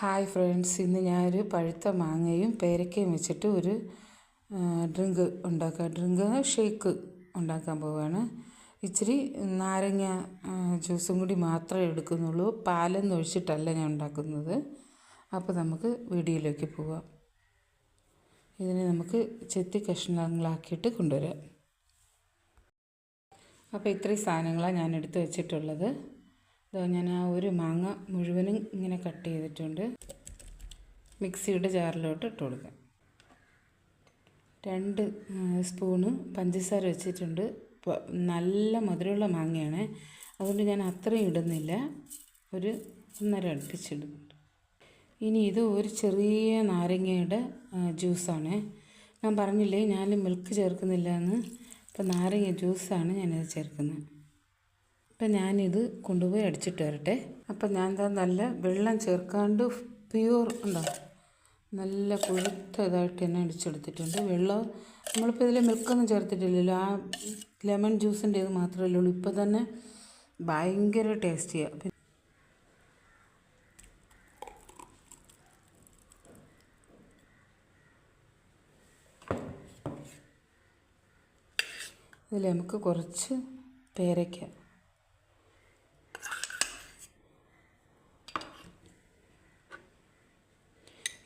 Hi friends, ഇന്ന് ഞാനൊരു പഴുത്ത മാങ്ങയും പേരക്കയും വെച്ചിട്ട് ഒരു ഡ്രിങ്ക് ഷേക്ക് ഉണ്ടാക്കാൻ പോവുകയാണ്. ഇച്ചിരി നാരങ്ങ ജ്യൂസും കൂടി മാത്രമേ എടുക്കുന്നുള്ളൂ, പാലൊന്നും ഒഴിച്ചിട്ടല്ല ഞാൻ ഉണ്ടാക്കുന്നത്. അപ്പോൾ നമുക്ക് വീഡിയോയിലേക്ക് പോവാം. ഇതിനെ നമുക്ക് ചെത്തി കഷ്ണങ്ങളാക്കിയിട്ട് കൊണ്ടുവരാം. അപ്പോൾ ഇത്രയും സാധനങ്ങളാണ് ഞാൻ എടുത്ത് വെച്ചിട്ടുള്ളത്. ഞാൻ ആ ഒരു മാങ്ങ മുഴുവനും ഇങ്ങനെ കട്ട് ചെയ്തിട്ടുണ്ട്. മിക്സിയുടെ ജാറിലോട്ട് ഇട്ട് കൊടുക്കാം. 2 സ്പൂണ് പഞ്ചസാര വെച്ചിട്ടുണ്ട്. നല്ല മധുരമുള്ള മാങ്ങയാണ്, അതുകൊണ്ട് ഞാൻ അത്രയും ഇടുന്നില്ല, ഒരു 1.5 അടുപ്പിച്ചിടുന്നുണ്ട്. ഇനി ഇത് ഒരു ചെറിയ നാരങ്ങയുടെ ജ്യൂസാണ്. ഞാൻ പറഞ്ഞില്ലേ ഞാൻ മിൽക്ക് ചേർക്കുന്നില്ല എന്ന്. അപ്പോൾ നാരങ്ങ ജ്യൂസാണ് ഞാനിത് ചേർക്കുന്നത്. അപ്പം ഞാനിത് കൊണ്ടുപോയി അടിച്ചിട്ട് വരട്ടെ. അപ്പം ഞാൻ നല്ല വെള്ളം ചേർക്കാണ്ട് പ്യൂർ ഉണ്ടാവും, നല്ല കൊഴുത്തതായിട്ട് തന്നെ അടിച്ചെടുത്തിട്ടുണ്ട്. വെള്ളം നമ്മളിപ്പോൾ ഇതിൽ മിൽക്കൊന്നും ചേർത്തിട്ടില്ലല്ലോ, ആ ലെമൺ ജ്യൂസിൻ്റെ ഇത് മാത്രമല്ലേ ഉള്ളൂ. ഇപ്പോൾ തന്നെ ഭയങ്കര ടേസ്റ്റിയാണ്. ഇതിൽ നമുക്ക് കുറച്ച് പേരയ്ക്ക,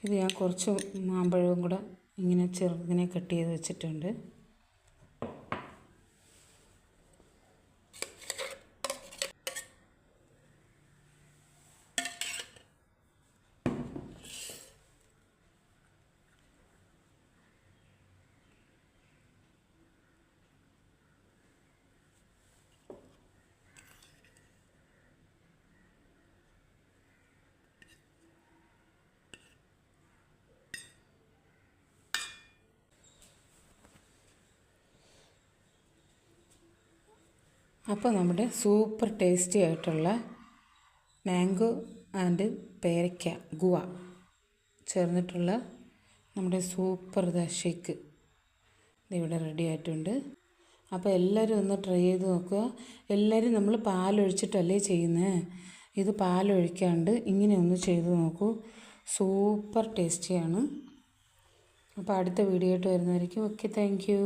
ഇത് ഞാൻ കുറച്ച് മാമ്പഴവും കൂടെ ഇങ്ങനെ ചെറുതിനെ കട്ട് ചെയ്ത് വെച്ചിട്ടുണ്ട്. അപ്പോൾ നമ്മുടെ സൂപ്പർ ടേസ്റ്റി ആയിട്ടുള്ള മാംഗോ ആൻഡ് പേരയ്ക്ക ഗുവ ചേർന്നിട്ടുള്ള നമ്മുടെ സൂപ്പർ ഷേക്ക് ഇവിടെ റെഡി ആയിട്ടുണ്ട്. അപ്പോൾ എല്ലാവരും ഒന്ന് ട്രൈ ചെയ്ത് നോക്കുക. എല്ലാവരും നമ്മൾ പാലൊഴിച്ചിട്ടല്ലേ ചെയ്യുന്നത്, ഇത് പാലൊഴിക്കാണ്ട് ഇങ്ങനെ ഒന്ന് ചെയ്ത് നോക്കൂ, സൂപ്പർ ടേസ്റ്റിയാണ്. അപ്പോൾ അടുത്ത വീഡിയോ ആയിട്ട് വരുന്നതായിരിക്കും. Okay, thank you.